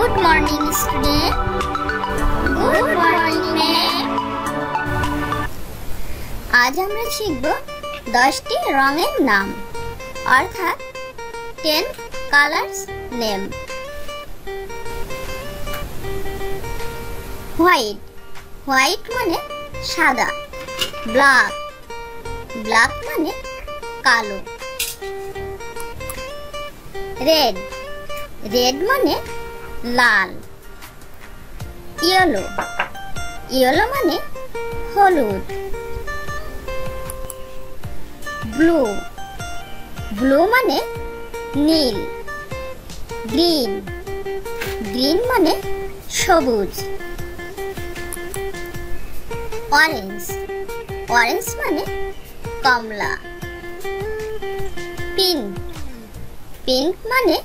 Good morning student. Good morning ma'am. आज আমরা শিখব 10টি রঙের নাম অর্থাৎ 10 কালার্স নেম। হোয়াইট, হোয়াইট মানে সাদা। ব্ল্যাক, ব্ল্যাক মানে কালো। রেড, রেড মানে লাল। ইয়েলো, ইয়েলো মানে হলুদ। ব্লু, ব্লু মানে নীল। গ্রিন, গ্রিন মানে সবুজ। অরেঞ্জ, অরেঞ্জ মানে কমলা। পিঙ্ক, পিঙ্ক মানে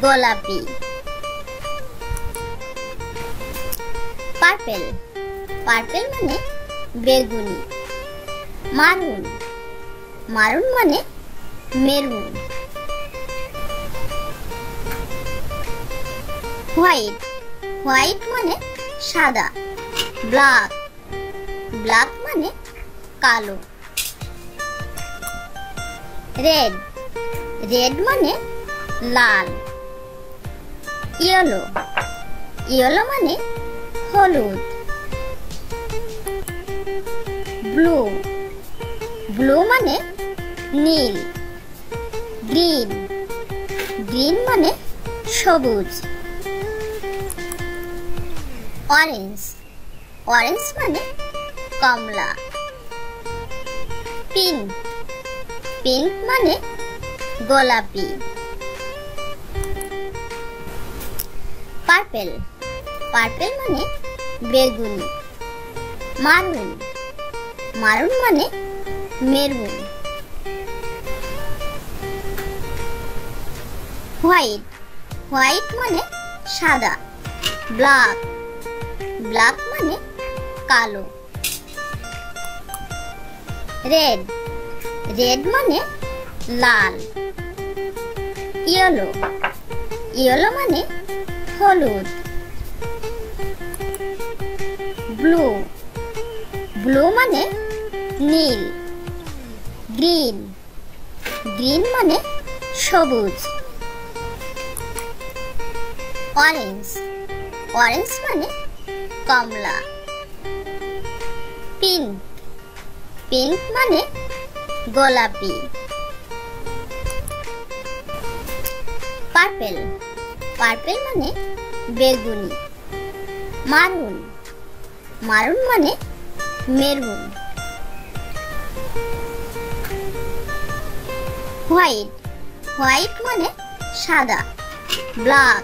গোলাপি। পার্পল, পার্পল মানে বেগুনি। মারুন, মারুন মানে মেরুন। হোয়াইট, হোয়াইট মানে সাদা। ব্ল্যাক, ব্ল্যাক মানে কালো। রেড, রেড মানে লাল। ইয়েলো, ইয়েলো মানে হলুদ। ব্লু, ব্লু মানে নীল। গ্রিন, গ্রিন মানে সবুজ। অরেঞ্জ, অরেঞ্জ মানে কমলা। পিঙ্ক, পিঙ্ক মানে গোলাপি। পার্পল, পার্পল মানে বেগুনি। মারুন, মারুন মানে মেরুন। হোয়াইট, হোয়াইট মানে সাদা। ব্ল্যাক, ব্ল্যাক মানে কালো। রেড, রেড মানে লাল। ইয়েলো, ইয়েলো মানে হলুদ। ব্লু, ব্লু মানে নীল। গ্রিন, গ্রিন মানে সবুজ। অরেঞ্জ, অরেঞ্জ মানে কমলা। পিঙ্ক, পিঙ্ক মানে গোলাপি। পার্পল, পার্পল মানে বেগুনি। মারুন, মারুন মানে মেরুন। হোয়াইট, হোয়াইট মানে সাদা। ব্ল্যাক,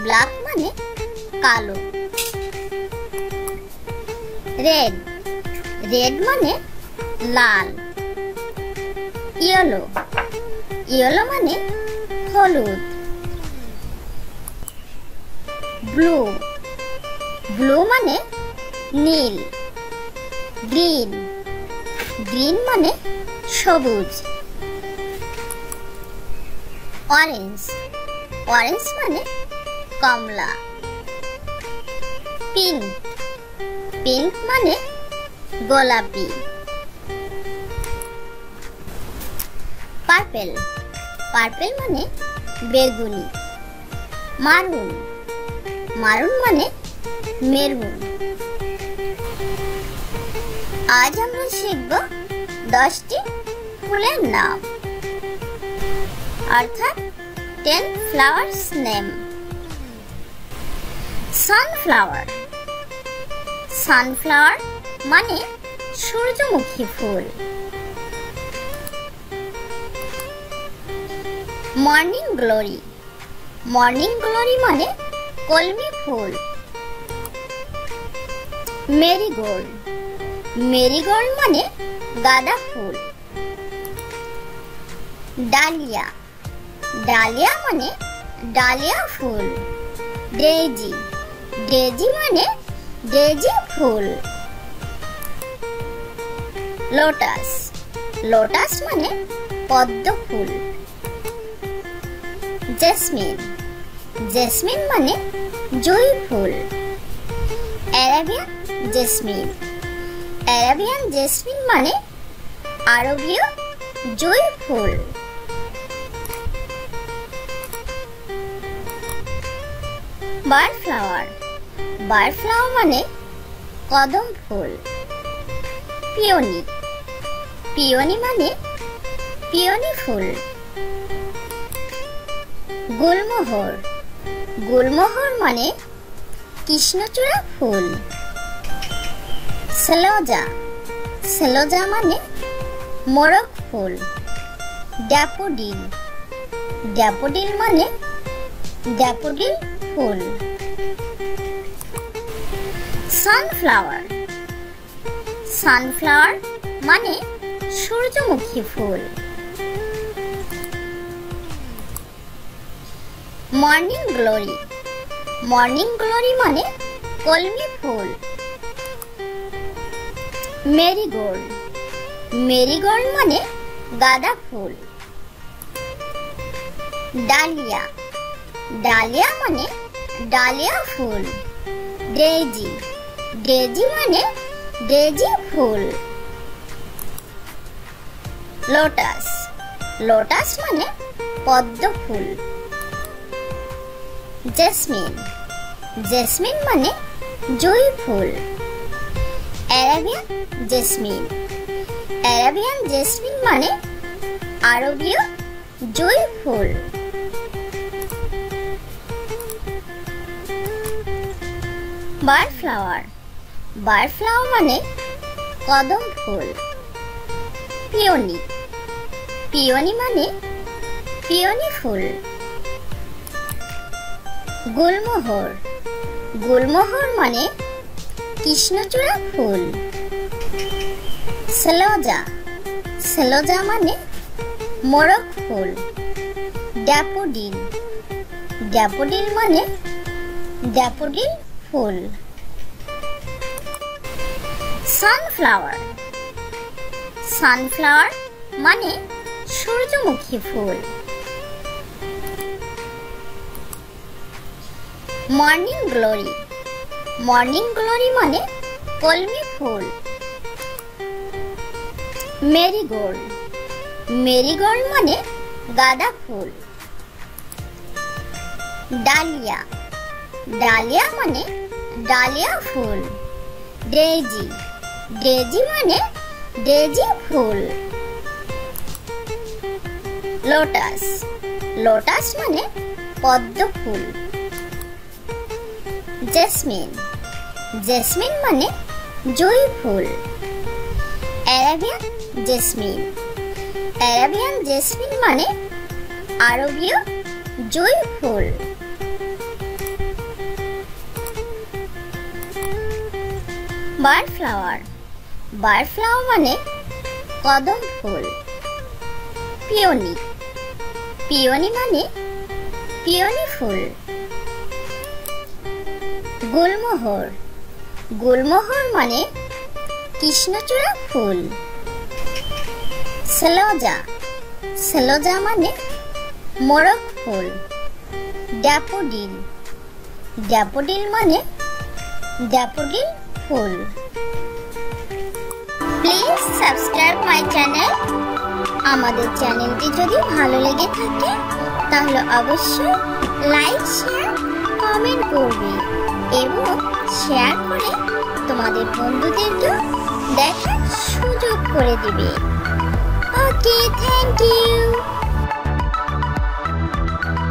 ব্ল্যাক মানে কালো। রেড, রেড মানে লাল। ইয়েলো, ইয়েলো মানে হলুদ। ব্লু, ব্লু মানে নীল। গ্রিন, গ্রিন মানে সবুজ। অরেঞ্জ, অরেঞ্জ মানে কমলা। পিঙ্ক, পিঙ্ক মানে গোলাপি। পার্পল, পার্পল মানে বেগুনি। মারুন, মারুন মানে মেরুন। আজ আমরা শিখব 10টি ফুলের নাম অর্থাৎ 10 flowers name. সানফ্লাওয়ার, সানফ্লাওয়ার মানে সূর্যমুখী ফুল। মর্নিং গ্লোরি, মর্নিং গ্লোরি মানে কলমি ফুল। মেরিগোল্ড, মেরিগোল্ড মানে গাঁদা ফুল। ডালিয়া, ডালিয়া মানে ডালিয়া ফুল। ডেজি, ডেজি মানে ডেজি ফুল। লোটাস, লোটাস মানে পদ্ম ফুল। জেসমিন, জেসমিন মানে জুঁই ফুল। Arabian jasmine. অ্যারাবিয়ান জেসমিন মানে আরবীয় জুঁই ফুল। Bird flower. বার্ড ফ্লাওয়ার মানে কদম ফুল। পিওনি। পিওনি মানে পিওনি ফুল। গুলমোহর। গুলমোহর মানে কৃষ্ণচূড়া ফুল। সেলোজা। সেলোজা মানে মোরগ ফুল। ড্যাফোডিল। ড্যাফোডিল মানে ড্যাফোডিল ফুল। সানফ্লাওয়ার। সানফ্লাওয়ার মানে সূর্যমুখী ফুল। Morning glory. মর্নিং গ্লোরি মানে কলমি ফুল। মেরিগোল্ড। মেরিগোল্ড মানে গাঁদা ফুল। ডালিয়া। ডালিয়া মানে ডালিয়া ফুল। ডেজি। ডেজি মানে ডেজি ফুল। লোটাস। লোটাস মানে পদ্ম ফুল। জেসমিন। জেসমিন মানে জুঁই ফুল। Arabian jasmine. অ্যারাবিয়ান জেসমিন মানে আরবীয় জুঁই ফুল। Bird flower. বার্ড ফ্লাওয়ার মানে কদম ফুল। পিওনি। পিওনি মানে পিওনি ফুল। গুলমোহর। গুলমোহর মানে কৃষ্ণচূড়া ফুল। সেলোজা। সেলোজা মানে মোরগ ফুল। ড্যাফোডিল। ড্যাফোডিল মানে ড্যাফোডিল ফুল। সানফ্লাওয়ার। সানফ্লাওয়ার মানে সূর্যমুখী ফুল। Morning glory. মর্নিং গ্লোরি মানে কলমি ফুল। মেরিগোল্ড। মেরিগোল্ড মানে গাঁদা ফুল। ডালিয়া। ডালিয়া মানে ডালিয়া ফুল। ডেজি। ডেজি মানে ডেজি ফুল। লোটাস। লোটাস মানে পদ্ম ফুল। জেসমিন। জেসমিন মানে জুঁই ফুল। Arabian jasmine. অ্যারাবিয়ান জেসমিন মানে আরবীয় জুঁই ফুল। Bird flower. বার্ড ফ্লাওয়ার মানে কদম ফুল। পিওনি। পিওনি মানে পিওনি ফুল। গুলমোহর। গুলমোহর মানে কৃষ্ণচূড়া ফুল। সেলোজা। সেলোজা মানে মোরগ ফুল। ড্যাফোডিল। ড্যাফোডিল মানে daffodil full. Please subscribe my channel. আমাদের চ্যানেলটি যদি ভালো লেগে থাকে তাহলে অবশ্যই লাইক শেয়ার কমেন্ট করবে এবং শেয়ার করে তোমাদের বন্ধুদেরকে দেখার সুযোগ করে দিবে। ওকে, থ্যাংক ইউ।